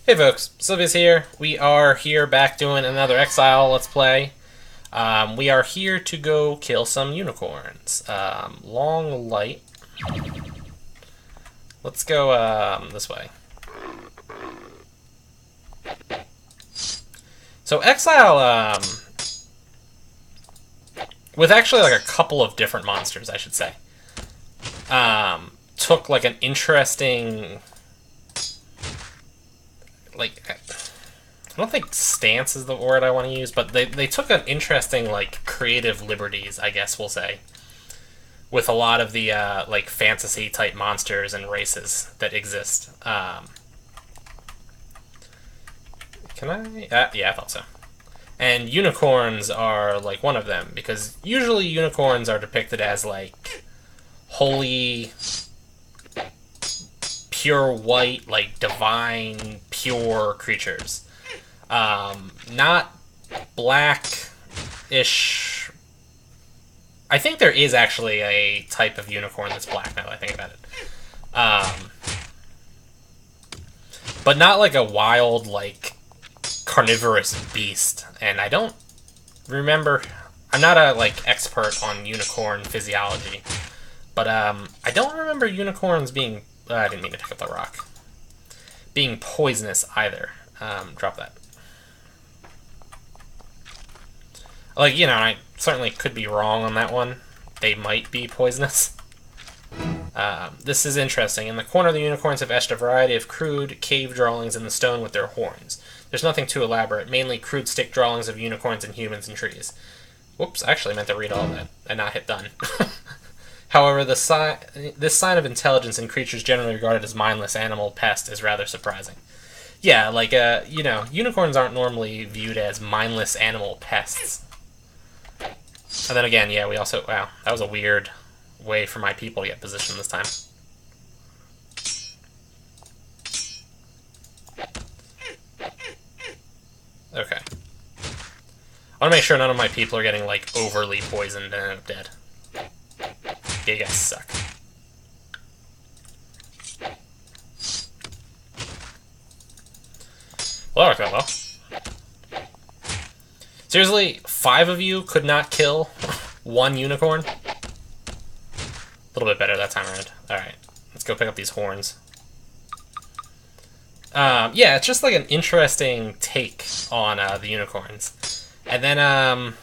Hey folks, Sylvia's here. We are here back doing another Exile Let's Play. We are here to go kill some unicorns. Long light. Let's go this way. So Exile, with actually like a couple of different monsters, I should say, took like an interesting, like, I don't think stance is the word I want to use, but they took an interesting, like, creative liberties, I guess we'll say, with a lot of the, like, fantasy-type monsters and races that exist. Can I? Yeah, I thought so. And unicorns are, like, one of them, because usually unicorns are depicted as, like, holy, pure white, like, divine, pure creatures. Not black-ish. I think there is actually a type of unicorn that's black, now that I think about it. But not like a wild, like, carnivorous beast. And I don't remember... I'm not a, like, expert on unicorn physiology. But, I don't remember unicorns being... I didn't mean to pick up the rock. Being poisonous either. Drop that. Like, you know, I certainly could be wrong on that one. They might be poisonous. This is interesting. In the corner, the unicorns have etched a variety of crude cave drawings in the stone with their horns. There's nothing too elaborate, mainly crude stick drawings of unicorns and humans and trees. Whoops, I actually meant to read all that and not hit done. However, this sign of intelligence in creatures generally regarded as mindless animal pest is rather surprising. Yeah, like, you know, unicorns aren't normally viewed as mindless animal pests. And then again, yeah, we also... Wow, that was a weird way for my people to get positioned this time. Okay. I want to make sure none of my people are getting, like, overly poisoned and end up dead. Yeah, you guys suck. Well, that worked out well. Seriously, 5 of you could not kill one unicorn? A little bit better that time around. Alright, let's go pick up these horns. Yeah, it's just like an interesting take on the unicorns. And then,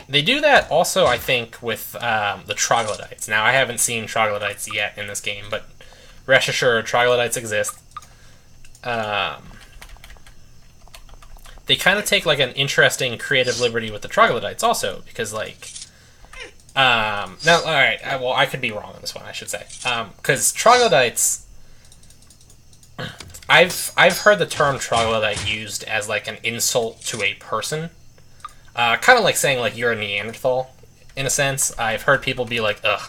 they do that also, I think, with the troglodytes. Now, I haven't seen troglodytes yet in this game, but rest assured, troglodytes exist. They kind of take, like, an interesting creative liberty with the troglodytes also, because, like... now, alright, well, I could be wrong on this one, I should say. Because troglodytes... I've heard the term troglodyte used as, like, an insult to a person. Kind of like saying, like, you're a Neanderthal, in a sense. I've heard people be like, ugh,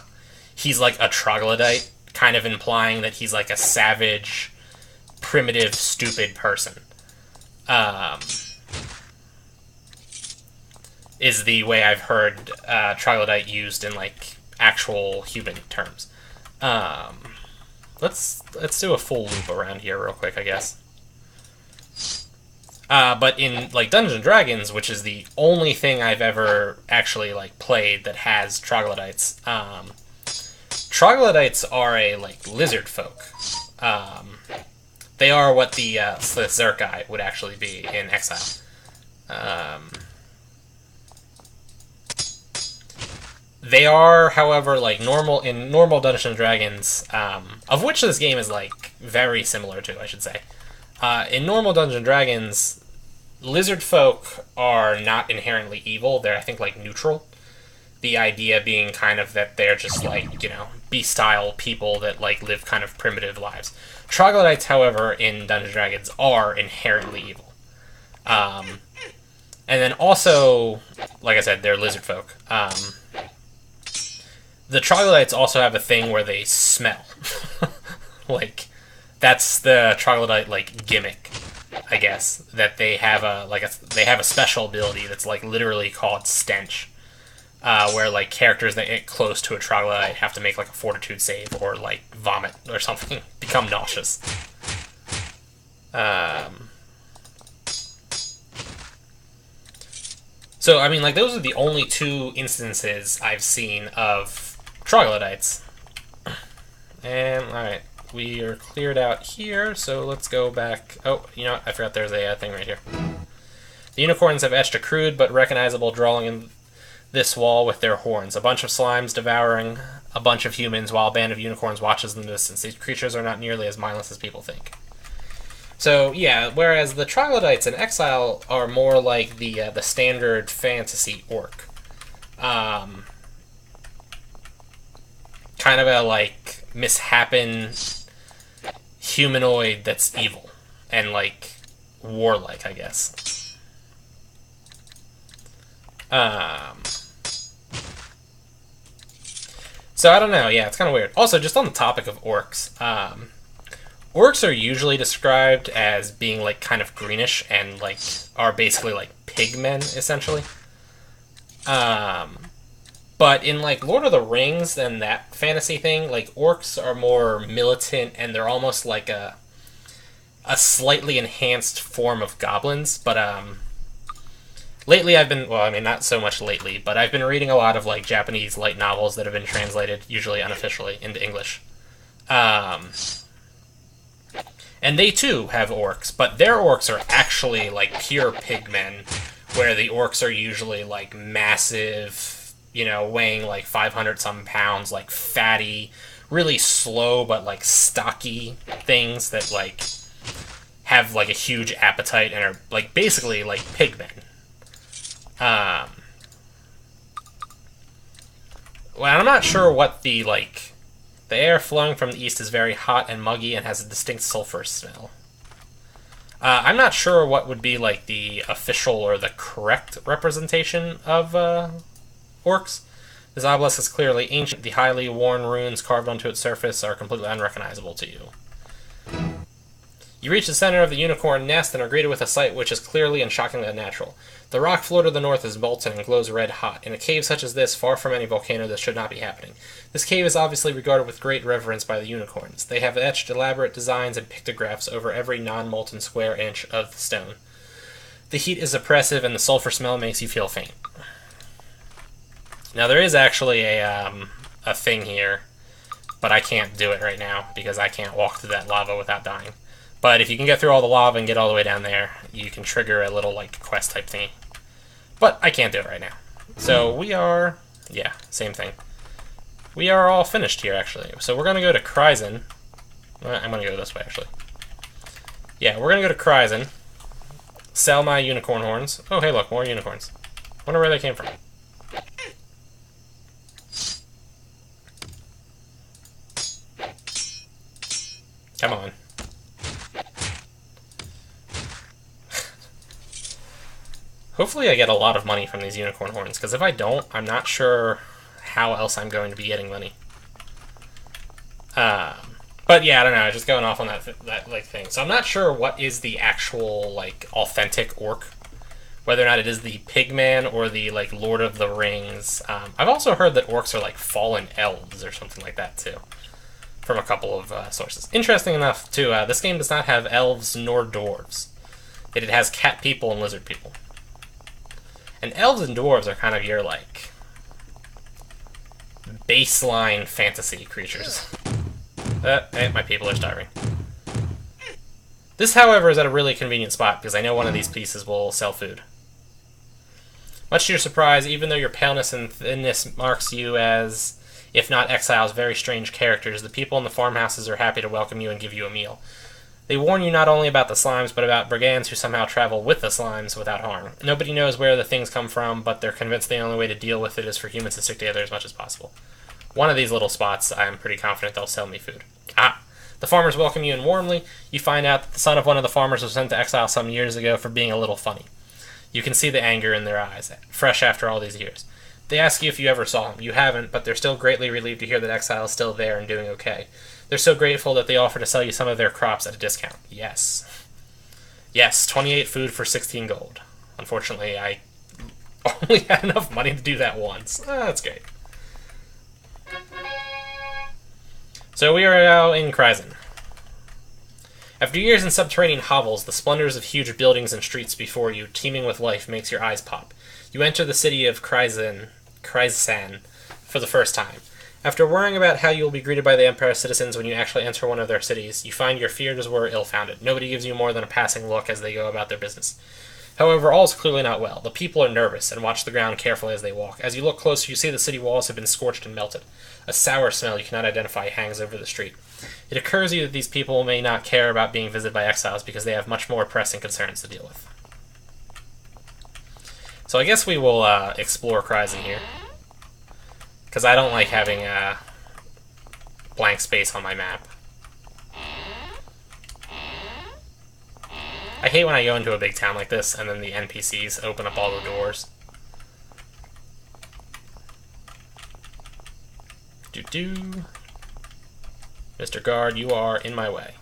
he's like a troglodyte, kind of implying that he's, like, a savage, primitive, stupid person. Is the way I've heard troglodyte used in, like, actual human terms. Let's do a full loop around here real quick, I guess. But in, like, Dungeons & Dragons, which is the only thing I've ever actually, like, played that has troglodytes, troglodytes are a, like, lizard folk. They are what the Zerkai would actually be in Exile. They are, however, like, in normal Dungeons & Dragons, of which this game is, like, very similar to, I should say. In normal Dungeons & Dragons, lizard folk are not inherently evil. They're, I think, like, neutral. The idea being kind of that they're just, like, you know, beast-style people that, like, live kind of primitive lives. Troglodytes, however, in Dungeons & Dragons are inherently evil. And then also, like I said, they're lizard folk. The troglodytes also have a thing where they smell. Like, that's the troglodyte, like, gimmick, I guess. That they have they have a special ability that's, like, literally called stench. Where, like, characters that get close to a troglodyte have to make, like, a fortitude save or, like, vomit or something, become nauseous. Um, so, I mean, like, those are the only two instances I've seen of troglodytes. And, alright, we are cleared out here, so let's go back. Oh, you know what? I forgot there's a thing right here. The unicorns have etched a crude but recognizable drawing in this wall with their horns. A bunch of slimes devouring a bunch of humans while a band of unicorns watches in the distance. These creatures are not nearly as mindless as people think. So, yeah, whereas the troglodytes in Exile are more like the standard fantasy orc. Kind of a, like, mishappen humanoid that's evil. And, like, warlike, I guess. So, I don't know. Yeah, it's kind of weird. Also, just on the topic of orcs, orcs are usually described as being, like, kind of greenish and, like, are basically, like, pigmen, essentially. But in, like, Lord of the Rings and that fantasy thing, like, orcs are more militant and they're almost like a slightly enhanced form of goblins. But, lately I've been, well, I mean, not so much lately, but I've been reading a lot of, like, Japanese light novels that have been translated, usually unofficially, into English. And they, too, have orcs, but their orcs are actually, like, pure pigmen, where the orcs are usually, like, massive, you know, weighing, like, 500-some pounds, like, fatty, really slow, but, like, stocky things that, like, have, like, a huge appetite and are, like, basically, like, pigmen. Well, I'm not sure what the, like... The air flowing from the east is very hot and muggy and has a distinct sulfur smell. I'm not sure what would be, like, the official or the correct representation of orcs. This obelisk is clearly ancient. The highly worn runes carved onto its surface are completely unrecognizable to you. You reach the center of the unicorn nest and are greeted with a sight which is clearly and shockingly unnatural. The rock floor to the north is molten and glows red hot. In a cave such as this, far from any volcano, this should not be happening. This cave is obviously regarded with great reverence by the unicorns. They have etched elaborate designs and pictographs over every non-molten square inch of the stone. The heat is oppressive and the sulfur smell makes you feel faint. Now there is actually a thing here, but I can't do it right now because I can't walk through that lava without dying. But if you can get through all the lava and get all the way down there, you can trigger a little, like, quest type thingy. But I can't do it right now. So we are... Yeah, same thing. We are all finished here, actually. So we're going to go to Kryzen. I'm going to go this way, actually. Yeah, we're going to go to Kryzen. Sell my unicorn horns. Oh, hey, look, more unicorns. Wonder where they came from. Come on. Hopefully I get a lot of money from these unicorn horns, because if I don't, I'm not sure how else I'm going to be getting money. But yeah, I don't know, just going off on that like thing. So I'm not sure what is the actual, like, authentic orc. Whether or not it is the Pigman or the, like, Lord of the Rings. I've also heard that orcs are, like, fallen elves or something like that, too. From a couple of sources. Interesting enough, too, this game does not have elves nor dwarves. It has cat people and lizard people. And elves and dwarves are kind of your, like, baseline fantasy creatures. Hey, my people are starving. This, however, is at a really convenient spot, because I know one of these pieces will sell food. Much to your surprise, even though your paleness and thinness marks you as, if not Exile's very strange characters, the people in the farmhouses are happy to welcome you and give you a meal. They warn you not only about the slimes, but about brigands who somehow travel with the slimes without harm. Nobody knows where the things come from, but they're convinced the only way to deal with it is for humans to stick together as much as possible. One of these little spots, I'm pretty confident they'll sell me food. The farmers welcome you in warmly. You find out that the son of one of the farmers was sent to exile some years ago for being a little funny. You can see the anger in their eyes, fresh after all these years. They ask you if you ever saw him. You haven't, but they're still greatly relieved to hear that Exile is still there and doing okay. They're so grateful that they offer to sell you some of their crops at a discount. Yes. Yes, 28 food for 16 gold. Unfortunately, I only had enough money to do that once. That's great. So we are now in Kryzen. After years in subterranean hovels, the splendors of huge buildings and streets before you, teeming with life, makes your eyes pop. You enter the city of Kryzan for the first time. After worrying about how you will be greeted by the Empire's citizens when you actually enter one of their cities, you find your fears were ill-founded. Nobody gives you more than a passing look as they go about their business. However, all is clearly not well. The people are nervous and watch the ground carefully as they walk. As you look closer, you see the city walls have been scorched and melted. A sour smell you cannot identify hangs over the street. It occurs to you that these people may not care about being visited by exiles because they have much more pressing concerns to deal with. So I guess we will explore Kryzan here. Because I don't like having blank space on my map. I hate when I go into a big town like this and then the NPCs open up all the doors. Mr. Guard, you are in my way.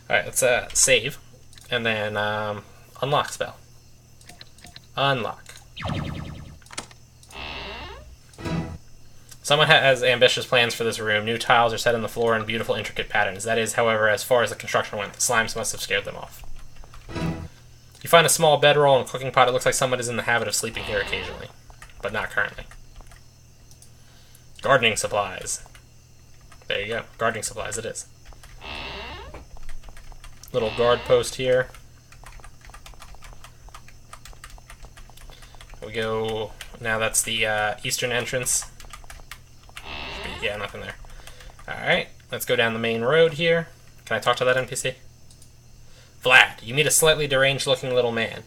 Alright, let's save. And then unlock spell. Unlock. Someone has ambitious plans for this room. New tiles are set in the floor in beautiful, intricate patterns. That is, however, as far as the construction went. The slimes must have scared them off. You find a small bedroll and a cooking pot. It looks like someone is in the habit of sleeping here occasionally, but not currently. Gardening supplies. There you go. Gardening supplies it is. Little guard post here. We go... Now that's the eastern entrance. Yeah, nothing there. Alright, let's go down the main road here. Can I talk to that NPC? Vlad, you meet a slightly deranged-looking little man.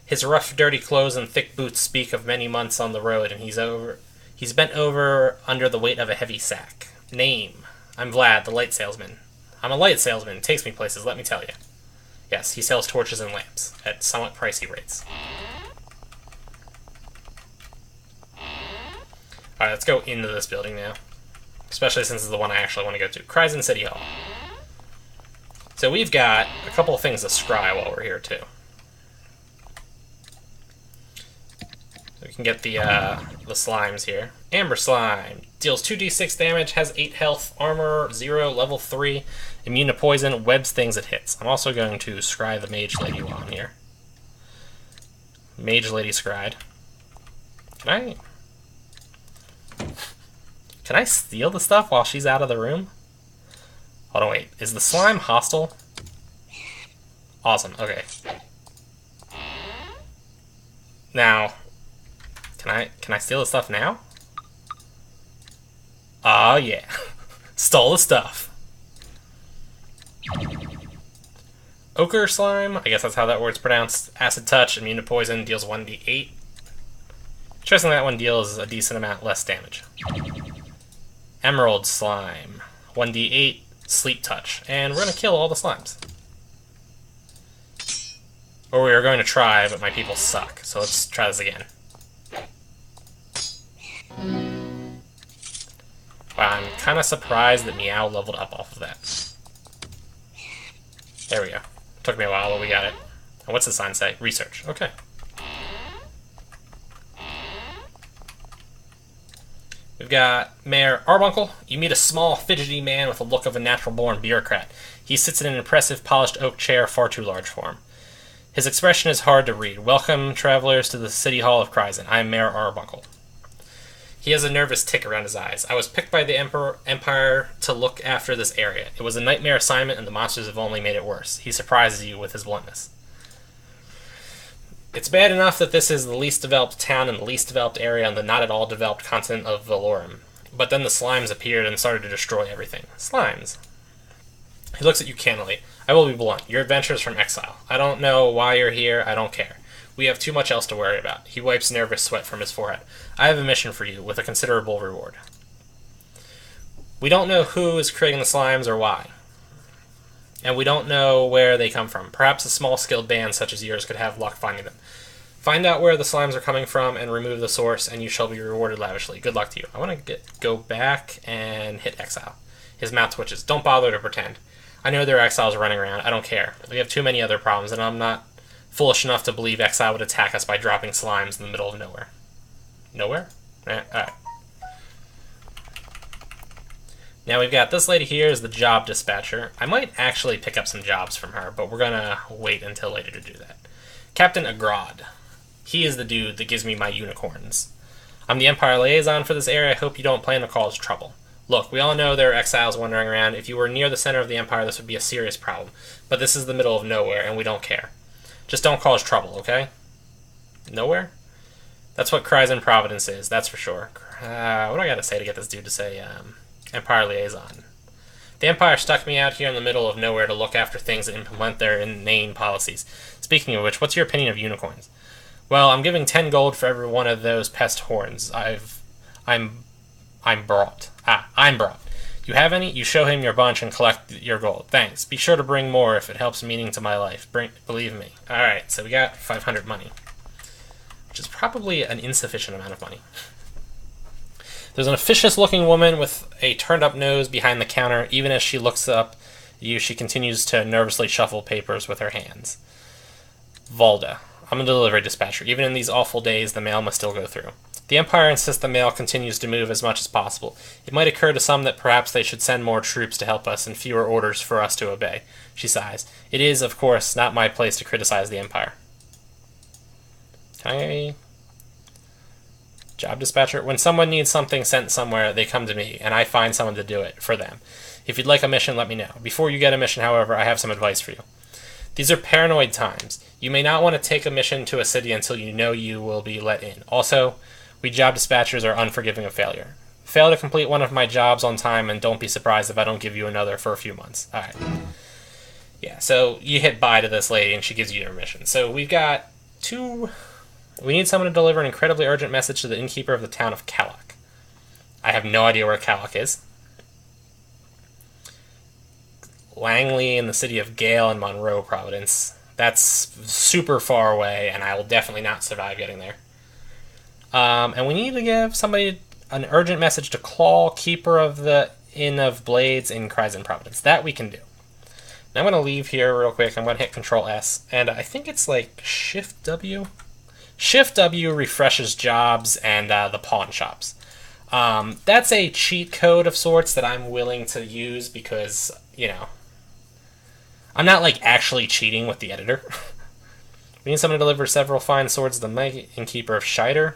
His rough, dirty clothes and thick boots speak of many months on the road, and he's bent over under the weight of a heavy sack. Name. I'm Vlad, the light salesman. I'm a light salesman. It takes me places, let me tell you. Yes, he sells torches and lamps at somewhat pricey rates. Alright, let's go into this building now. Especially since it's the one I actually want to go to. Kryzan City Hall. So we've got a couple of things to scry while we're here, too. We can get the slimes here. Amber Slime. Deals 2d6 damage, has 8 health, armor 0, level 3, immune to poison, webs things it hits. I'm also going to scry the Mage Lady while I'm here. Mage Lady scried. Can I steal the stuff while she's out of the room? Hold on, wait. Is the slime hostile? Awesome, okay. Now, can I steal the stuff now? Oh yeah. Stole the stuff. Ochre Slime, I guess that's how that word's pronounced. Acid Touch, immune to poison, deals 1d8. Interesting that one deals a decent amount less damage. Emerald Slime, 1d8, Sleep Touch. And we're going to kill all the slimes. Or we are going to try, but my people suck. So let's try this again. Wow, I'm kind of surprised that Meow leveled up off of that. There we go. Took me a while, but we got it. And what's the sign say? Research. Okay. We've got Mayor Arbuncle. You meet a small, fidgety man with the look of a natural-born bureaucrat. He sits in an impressive, polished oak chair far too large for him. His expression is hard to read. Welcome, travelers, to the City Hall of Kryzan. I am Mayor Arbuncle. He has a nervous tick around his eyes. I was picked by the Empire to look after this area. It was a nightmare assignment, and the monsters have only made it worse. He surprises you with his bluntness. It's bad enough that this is the least developed town in the least developed area on the not at all developed continent of Valorum. But then the slimes appeared and started to destroy everything. Slimes. He looks at you cannily. I will be blunt. Your adventures from Exile. I don't know why you're here. I don't care. We have too much else to worry about. He wipes nervous sweat from his forehead. I have a mission for you, with a considerable reward. We don't know who is creating the slimes or why. And we don't know where they come from. Perhaps a small skilled band such as yours could have luck finding them. Find out where the slimes are coming from and remove the source, and you shall be rewarded lavishly. Good luck to you. I want to go back and hit Exile. His mouth twitches. Don't bother to pretend. I know there are exiles running around. I don't care. We have too many other problems, and I'm not foolish enough to believe Exile would attack us by dropping slimes in the middle of nowhere. Nowhere? Alright. Now we've got this lady here is the job dispatcher. I might actually pick up some jobs from her, but we're gonna wait until later to do that. Captain Agrod. He is the dude that gives me my unicorns. I'm the Empire liaison for this area. I hope you don't plan to cause trouble. Look, we all know there are exiles wandering around. If you were near the center of the Empire, this would be a serious problem. But this is the middle of nowhere, and we don't care. Just don't cause trouble, okay? Nowhere? That's what Kryzen Providence is, that's for sure. What do I gotta say to get this dude to say, Empire liaison? The Empire stuck me out here in the middle of nowhere to look after things and implement their inane policies. Speaking of which, what's your opinion of unicorns? Well, I'm giving 10 gold for every one of those pest horns. I'm brought. I'm brought. You have any? You show him your bunch and collect your gold. Thanks. Be sure to bring more if it helps meaning to my life. Believe me. Alright, so we got 500 money. Which is probably an insufficient amount of money. There's an officious-looking woman with a turned-up nose behind the counter. Even as she looks up at you, she continues to nervously shuffle papers with her hands. Valda. I'm a delivery dispatcher. Even in these awful days, the mail must still go through. The Empire insists the mail continues to move as much as possible. It might occur to some that perhaps they should send more troops to help us and fewer orders for us to obey. She sighs. It is, of course, not my place to criticize the Empire. Can I... Job dispatcher? When someone needs something sent somewhere, they come to me, and I find someone to do it for them. If you'd like a mission, let me know. Before you get a mission, however, I have some advice for you. These are paranoid times. You may not want to take a mission to a city until you know you will be let in. Also, we job dispatchers are unforgiving of failure. Fail to complete one of my jobs on time, and don't be surprised if I don't give you another for a few months. Alright. Yeah, so you hit bye to this lady, and she gives you your mission. So we've got two... We need someone to deliver an incredibly urgent message to the innkeeper of the town of Kalak. I have no idea where Kalak is. Langley in the city of Gale and Monroe, Providence. That's super far away, and I will definitely not survive getting there. And we need to give somebody an urgent message to Claw, keeper of the Inn of Blades in Kryzen, Providence. That we can do. Now I'm going to leave here real quick. I'm going to hit Control S, and I think it's like Shift W. Shift W refreshes jobs and the pawn shops. That's a cheat code of sorts that I'm willing to use because, you know, I'm not, like, actually cheating with the editor. We need someone to deliver several fine swords to the innkeeper of Scheider.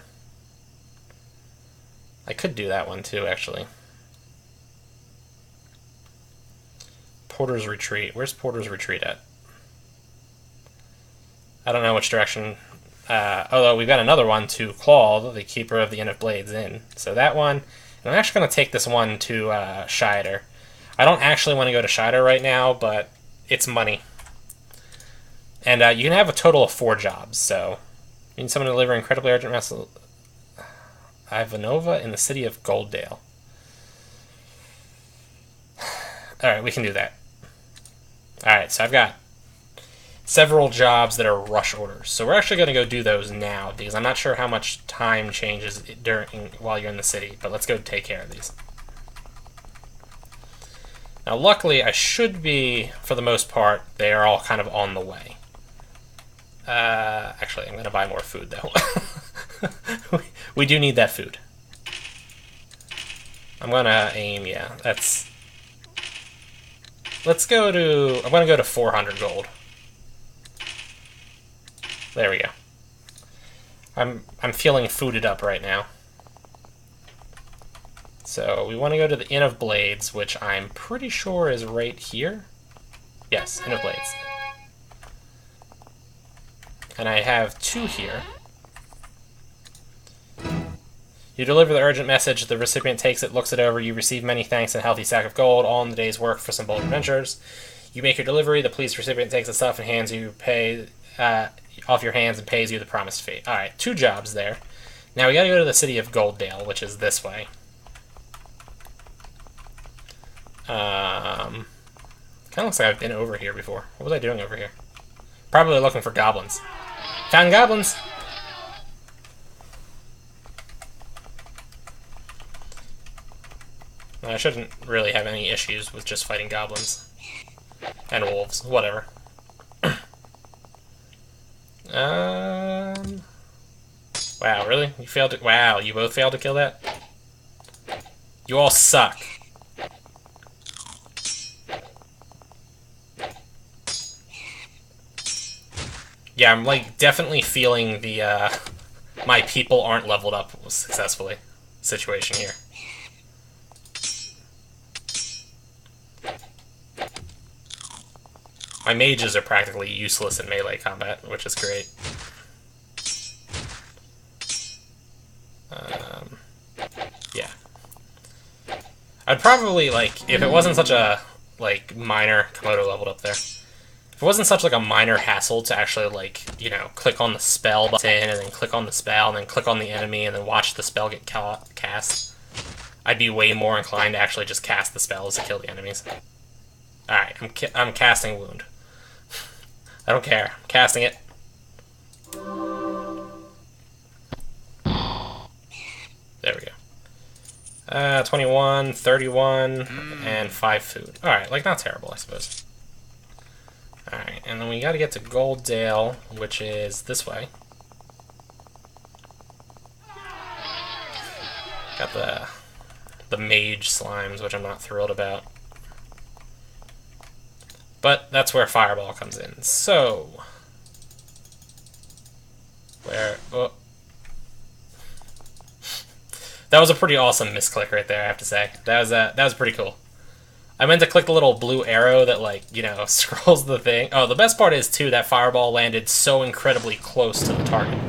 I could do that one, too, actually. Porter's Retreat. Where's Porter's Retreat at? I don't know which direction... although we've got another one to Claw, the keeper of the Inn of Blades in. So that one... And I'm actually going to take this one to Scheider. I don't actually want to go to Scheider right now, but... It's money. And you can have a total of 4 jobs, so... You need someone to deliver incredibly urgent message. Ivanova in the city of Golddale. Alright, we can do that. Alright, so I've got several jobs that are rush orders. So we're actually going to go do those now, because I'm not sure how much time changes while you're in the city. But let's go take care of these. Now, luckily, I should be, for the most part, they are all kind of on the way. Actually, I'm going to buy more food, though. We do need that food. I'm going to aim, yeah, that's... Let's go to... I'm going to go to 400 gold. There we go. I'm feeling fooded up right now. So we want to go to the Inn of Blades, which I'm pretty sure is right here. Yes, Inn of Blades. And I have 2 here. You deliver the urgent message, the recipient takes it, looks it over, you receive many thanks and a healthy sack of gold, all in the day's work for some bold adventures. You make your delivery, the pleased recipient takes the stuff and hands you pay off your hands and pays you the promised fee. Alright, 2 jobs there. Now we gotta go to the city of Golddale, which is this way. Kind of looks like I've been over here before. What was I doing over here? Probably looking for goblins. Found goblins! I shouldn't really have any issues with just fighting goblins. And wolves. Whatever. Wow, really? You failed to... Wow, you both failed to kill that? You all suck. Yeah, I'm like definitely feeling the my people aren't leveled up successfully situation here. My mages are practically useless in melee combat, which is great. Yeah. I'd probably, like, if it wasn't such a, like, minor... Komodo leveled up there. If it wasn't such, like, a minor hassle to actually, like, you know, click on the spell button, and then click on the spell, and then click on the enemy, and then watch the spell get cast, I'd be way more inclined to actually just cast the spells to kill the enemies. Alright, I'm casting Wound. I don't care. I'm casting it. There we go. 21, 31, and 5 food. Alright, like, not terrible, I suppose. Alright, and then we gotta get to Gold Dale, which is this way. Got the mage slimes, which I'm not thrilled about. But that's where Fireball comes in. So... Where... Oh. That was a pretty awesome misclick right there, I have to say. That was pretty cool. I meant to click the little blue arrow that, like, you know, scrolls the thing. Oh, the best part is, too, that Fireball landed so incredibly close to the target.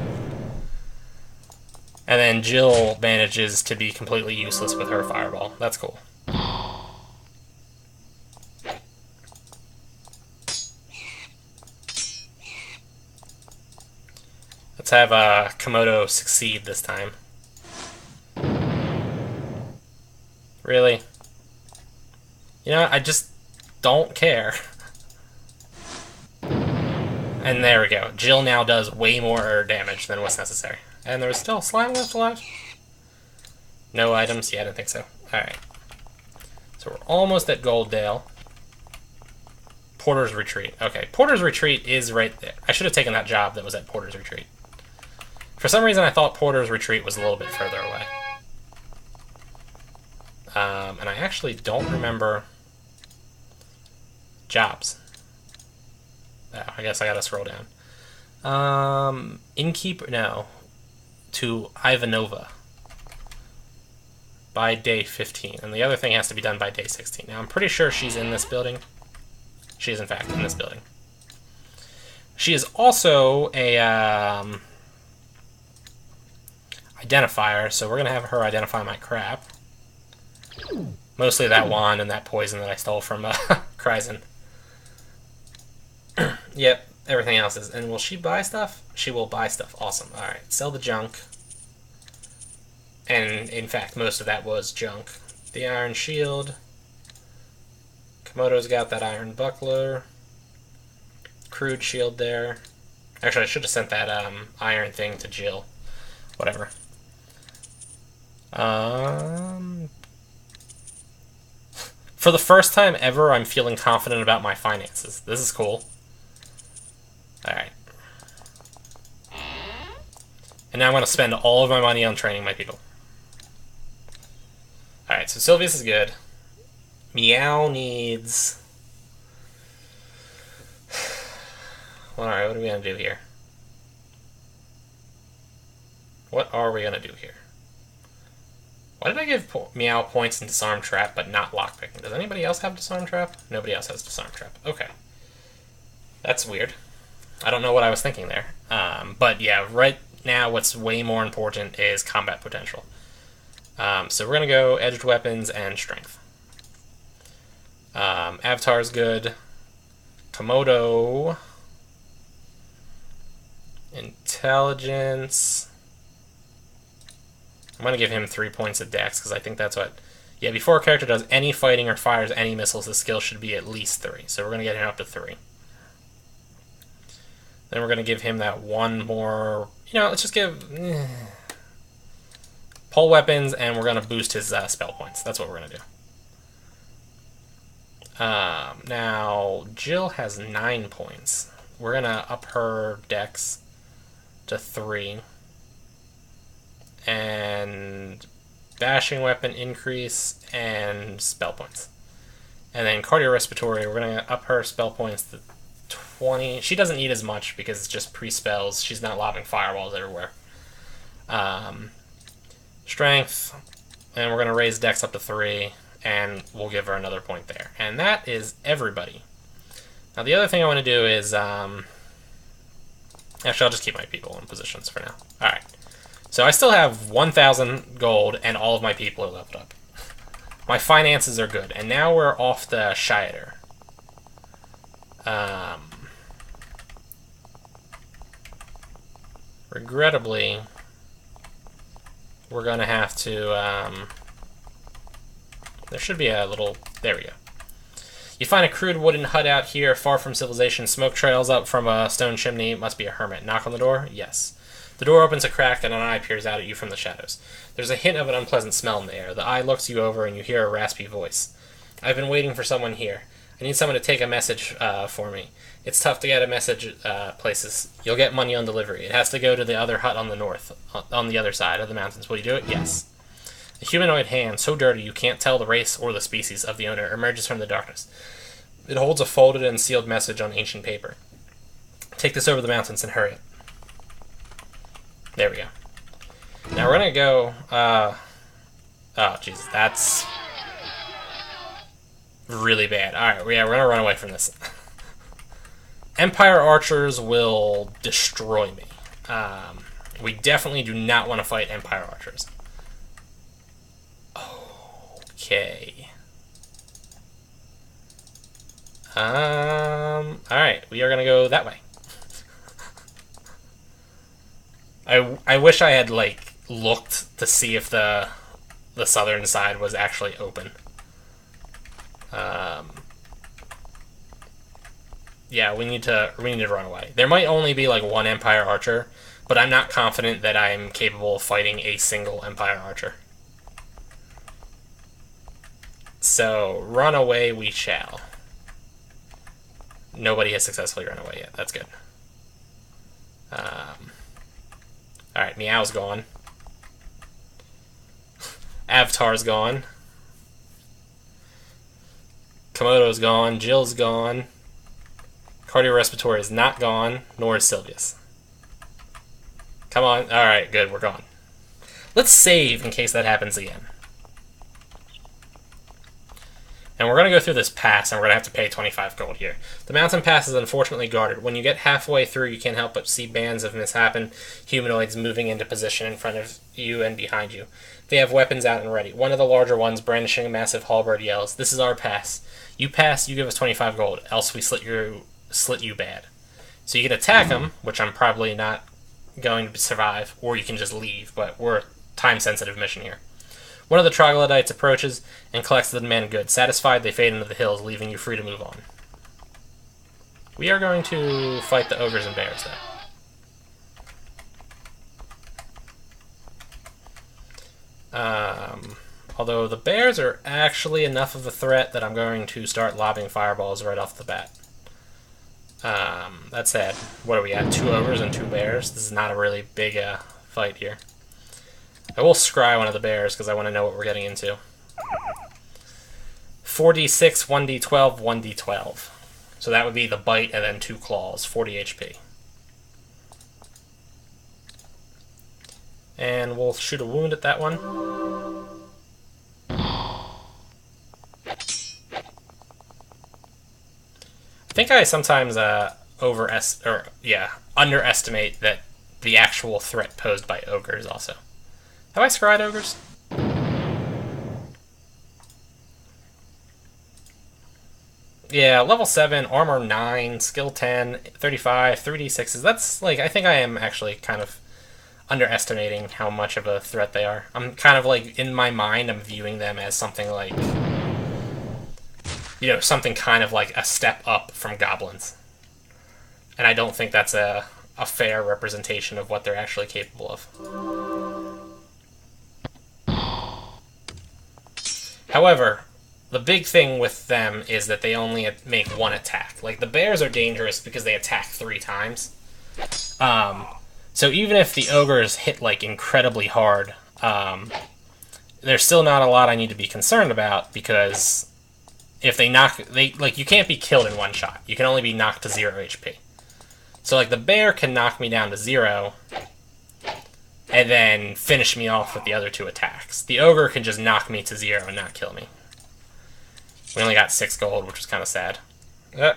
And then Jill manages to be completely useless with her Fireball. That's cool. Let's have Komodo succeed this time. Really? You know, I just don't care. And there we go. Jill now does way more damage than what's necessary. And there's still slime left alive? No items? Yeah, I didn't think so. Alright. So we're almost at Gold Dale. Porter's Retreat. Okay, Porter's Retreat is right there. I should have taken that job that was at Porter's Retreat. For some reason, I thought Porter's Retreat was a little bit further away. And I actually don't remember jobs. Oh, I guess I gotta scroll down. Innkeeper, no. To Ivanova. By day 15. And the other thing has to be done by day 16. Now, I'm pretty sure she's in this building. She is, in fact, in this building. She is also a identifier, so we're going to have her identify my crap. Mostly that wand and that poison that I stole from Kryzen. Yep, everything else is. And will she buy stuff? She will buy stuff. Awesome. Alright, sell the junk. And, in fact, most of that was junk. The iron shield. Komodo's got that iron buckler. Crude shield there. Actually, I should have sent that iron thing to Jill. Whatever. For the first time ever, I'm feeling confident about my finances. This is cool. Alright. And now I'm going to spend all of my money on training my people. Alright, so Sylvius is good. Meow needs... Alright, what are we going to do here? What are we going to do here? Why did I give Meow points in Disarm Trap, but not Lockpicking? Does anybody else have Disarm Trap? Nobody else has Disarm Trap. Okay. That's weird. I don't know what I was thinking there. But yeah, right now what's way more important is combat potential. So we're going to go Edged Weapons and Strength. Avatar's good. Komodo. Intelligence. I'm going to give him 3 points of Dex, because I think that's what... Yeah, before a character does any fighting or fires any missiles, the skill should be at least 3. So we're going to get him up to 3. Then we're going to give him that one more... You know, let's just give... Pole weapons, and we're going to boost his spell points. That's what we're going to do. Now, Jill has 9 points. We're going to up her Dex to 3. And bashing weapon increase and spell points. And then cardiorespiratory, we're going to up her spell points to 20. She doesn't need as much because it's just pre-spells. She's not lobbing fireballs everywhere. Strength, and we're going to raise Dex up to 3, and we'll give her another point there. And that is everybody. Now the other thing I want to do is, actually I'll just keep my people in positions for now. Alright, so I still have 1,000 gold, and all of my people are leveled up. My finances are good, and now we're off the Shire. Regrettably, we're going to have to, there should be a little, there we go. You find a crude wooden hut out here, far from civilization. Smoke trails up from a stone chimney. It must be a hermit. Knock on the door? Yes. The door opens a crack and an eye peers out at you from the shadows. There's a hint of an unpleasant smell in the air. The eye looks you over and you hear a raspy voice. I've been waiting for someone here. I need someone to take a message for me. It's tough to get a message places. You'll get money on delivery. It has to go to the other hut on the north, on the other side of the mountains. Will you do it? Yes. A humanoid hand, so dirty you can't tell the race or the species of the owner, emerges from the darkness. It holds a folded and sealed message on ancient paper. Take this over the mountains and hurry. There we go. Now we're gonna go, oh, Jesus, that's really bad. Alright, yeah, we're gonna run away from this. Empire archers will destroy me. We definitely do not want to fight Empire archers. Okay. Alright, we are gonna go that way. I wish I had, like, looked to see if the southern side was actually open. Yeah, we need to run away. There might only be, like, one Empire archer, but I'm not confident that I'm capable of fighting a single Empire archer. So, run away we shall. Nobody has successfully run away yet. That's good. Alright, Meow's gone. Avatar's gone. Komodo's gone. Jill's gone. Cardiorespiratory is not gone, nor is Sylvius. Come on. Alright, good. We're gone. Let's save in case that happens again. And we're going to go through this pass, and we're going to have to pay 25 gold here. The mountain pass is unfortunately guarded. When you get halfway through, you can't help but see bands of misshapen humanoids moving into position in front of you and behind you. They have weapons out and ready. One of the larger ones, brandishing a massive halberd, yells, "This is our pass. You pass, you give us 25 gold, else we slit you bad." So you can attack them, which I'm probably not going to survive, or you can just leave, but we're a time-sensitive mission here. One of the troglodytes approaches and collects the demand goods. Satisfied, they fade into the hills, leaving you free to move on. We are going to fight the ogres and bears, though. Although the bears are actually enough of a threat that I'm going to start lobbing fireballs right off the bat. That said, what are we at? 2 ogres and 2 bears? This is not a really big fight here. I will scry one of the bears because I want to know what we're getting into. 4d6, 1d12, 1d12. So that would be the bite and then 2 claws, 40 HP. And we'll shoot a wound at that one. I think I sometimes underestimate that the actual threat posed by ogres also. Have I scryed ogres? Yeah, level 7, armor 9, skill 10, 35, 3d6s. That's, like, I think I am actually kind of underestimating how much of a threat they are. I'm kind of, like, in my mind, I'm viewing them as something like, you know, something kind of like a step up from goblins. And I don't think that's a fair representation of what they're actually capable of. However, the big thing with them is that they only make 1 attack. Like, the bears are dangerous because they attack 3 times. So even if the ogres hit, like, incredibly hard, there's still not a lot I need to be concerned about because if they like, you can't be killed in one shot. You can only be knocked to 0 HP. So, like, the bear can knock me down to 0, and then finish me off with the other 2 attacks. The ogre can just knock me to 0 and not kill me. We only got 6 gold, which was kind of sad.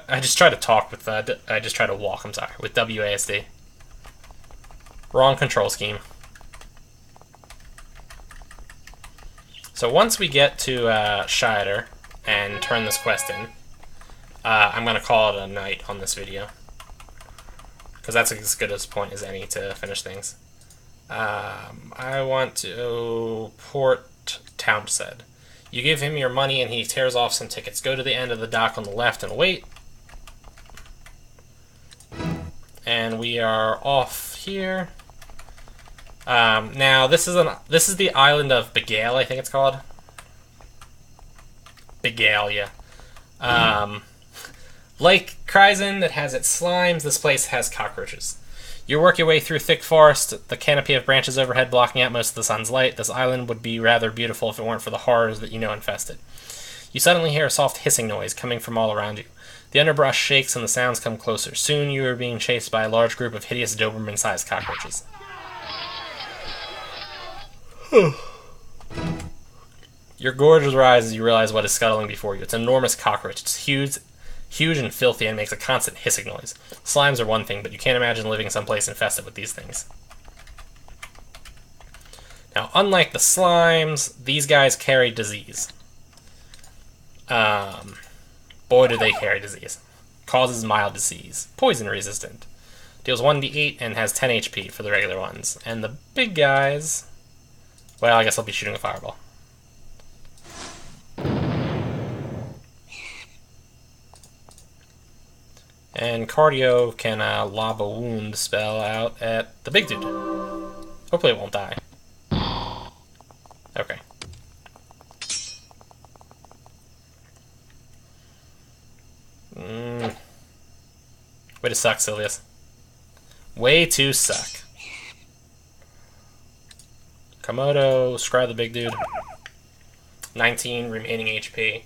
I just tried to talk with, I just tried to walk, I'm sorry, with WASD. Wrong control scheme. So once we get to Shire and turn this quest in, I'm going to call it a night on this video. Because that's as good a point as any to finish things. I want to port Townsend. You give him your money and he tears off some tickets. Go to the end of the dock on the left and wait. And we are off here. Now this is the island of Exile, I think it's called. Exile, yeah. Like Kryzen that has its slimes, this place has cockroaches. You work your way through thick forest, the canopy of branches overhead blocking out most of the sun's light. This island would be rather beautiful if it weren't for the horrors that you know infest it. You suddenly hear a soft hissing noise coming from all around you. The underbrush shakes and the sounds come closer. Soon you are being chased by a large group of hideous Doberman-sized cockroaches. Your gorge rises as you realize what is scuttling before you. It's an enormous cockroach. It's huge and filthy and makes a constant hissing noise. Slimes are one thing, but you can't imagine living someplace infested with these things. Now, unlike the slimes, these guys carry disease. Boy, do they carry disease. Causes mild disease. Poison resistant. Deals 1d8 and has 10 HP for the regular ones. And the big guys... Well, I guess I'll be shooting a fireball. And Cardio can lob a wound spell out at the big dude. Hopefully it won't die. Okay. Way to suck, Sylvius. Way to suck. Komodo, scry the big dude. 19 remaining HP.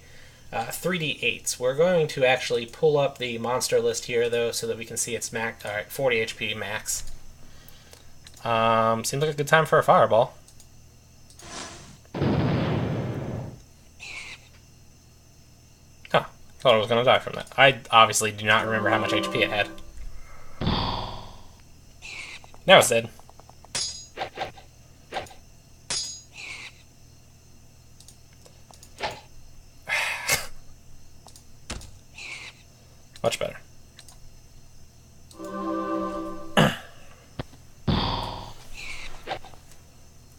3d8s. We're going to actually pull up the monster list here, though, so that we can see its max. Alright, 40 HP max. Seems like a good time for a fireball. Huh. Thought I was going to die from that. I obviously do not remember how much HP it had. Now it's dead. Much better.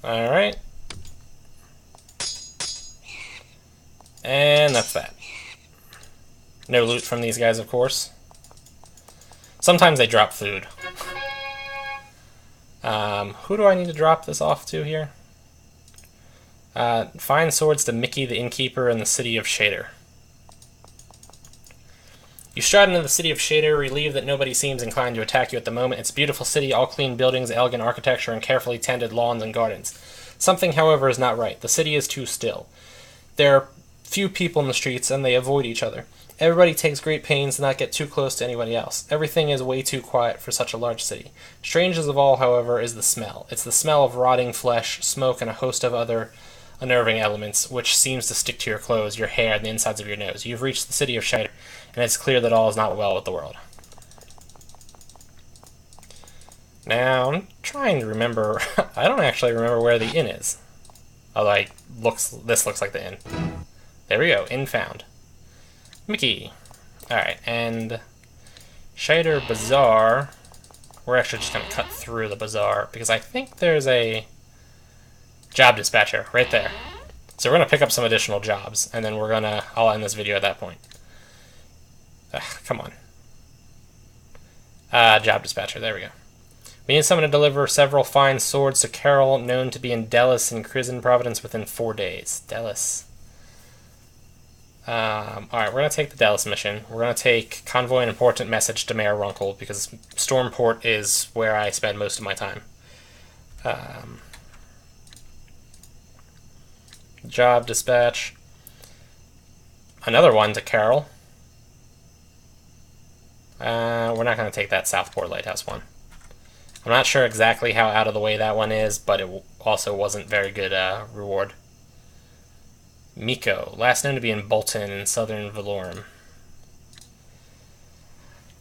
Alright. And that's that. No loot from these guys, of course. Sometimes they drop food. Who do I need to drop this off to here? Find swords to Mickey the Innkeeper in the city of Shader. You stride into the city of Shader, relieved that nobody seems inclined to attack you at the moment. It's a beautiful city, all clean buildings, elegant architecture, and carefully tended lawns and gardens. Something, however, is not right. The city is too still. There are few people in the streets, and they avoid each other. Everybody takes great pains to not get too close to anybody else. Everything is way too quiet for such a large city. Strangest of all, however, is the smell. It's the smell of rotting flesh, smoke, and a host of other unnerving elements, which seems to stick to your clothes, your hair, and the insides of your nose. You've reached the city of Shader, and it's clear that all is not well with the world. Now, I'm trying to remember... I don't actually remember where the inn is. Although this looks like the inn. There we go, inn found. Mickey. Alright, and... Shader Bazaar... We're actually just going to cut through the bazaar, because I think there's a... job dispatcher right there. So we're going to pick up some additional jobs, and then I'll end this video at that point. Ugh, come on. Job dispatcher, there we go. We need someone to deliver several fine swords to Carol, known to be in Delis in Kryzen Providence within 4 days. Delis. Alright, we're going to take the Delis mission. We're going to take Convoy an important message to Mayor Runkle, because Stormport is where I spend most of my time. Job dispatch. Another one to Carol. We're not going to take that Southport Lighthouse one. I'm not sure exactly how out of the way that one is, but it also wasn't very good reward. Miko, last known to be in Bolton in southern Valorum.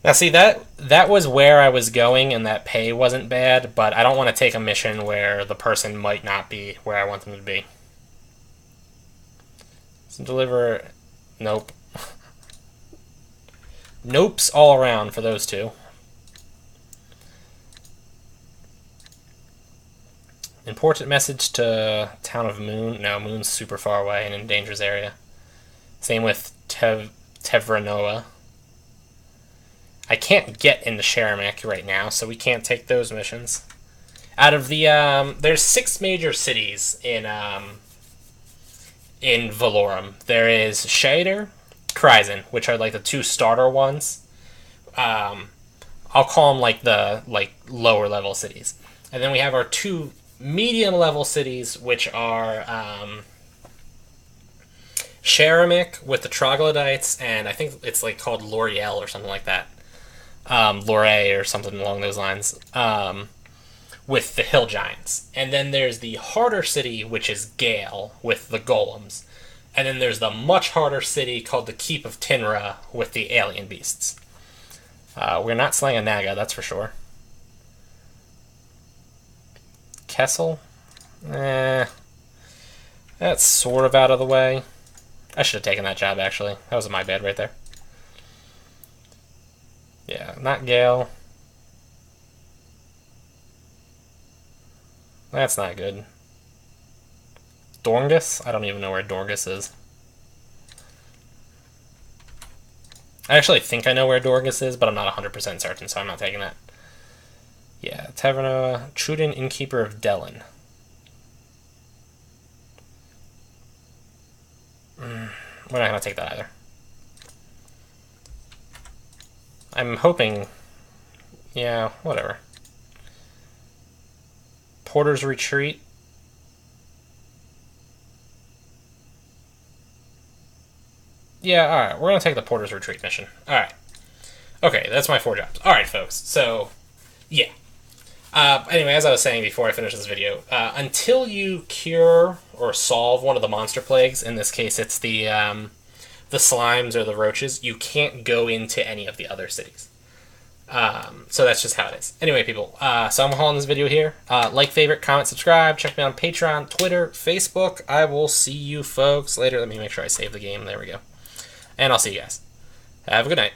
Now see, that was where I was going, and that pay wasn't bad, but I don't want to take a mission where the person might not be where I want them to be. So deliver... Nope. Nopes all around for those two. Important message to Town of Moon. No, Moon's super far away and in dangerous area. Same with Tevranoa. I can't get into Sharamik right now, so we can't take those missions. Out of the there's 6 major cities in Valorum. There is Shader, Kryzen, which are like the 2 starter ones. I'll call them like the lower level cities, and then we have our 2 medium level cities, which are Sharamik with the troglodytes, and I think it's like called L'Oreal or something like that. Lorey or something along those lines, with the hill giants. And then there's the harder city, which is Gale, with the golems. And then there's the much harder city called the Keep of Tinra, with the alien beasts. We're not slaying a Naga, that's for sure. Kessel? That's sort of out of the way. I should have taken that job, actually. That was my bad right there. Yeah, not Gale. That's not good. Dorngus? I don't even know where Dorngus is. I actually think I know where Dorngus is, but I'm not 100% certain, so I'm not taking that. Yeah, Taverna, Truden, Innkeeper of Dellen. We're not going to take that either. I'm hoping... Yeah, whatever. Porter's Retreat. Yeah, alright, we're going to take the Porter's Retreat mission. Alright. Okay, that's my 4 jobs. Alright, folks, so, yeah. Anyway, as I was saying before I finish this video, until you cure or solve one of the monster plagues, in this case it's the slimes or the roaches, you can't go into any of the other cities. So that's just how it is. Anyway, people, so I'm calling this video here. Like, favorite, comment, subscribe. Check me on Patreon, Twitter, Facebook. I will see you folks later. Let me make sure I save the game. There we go. And I'll see you guys. Have a good night.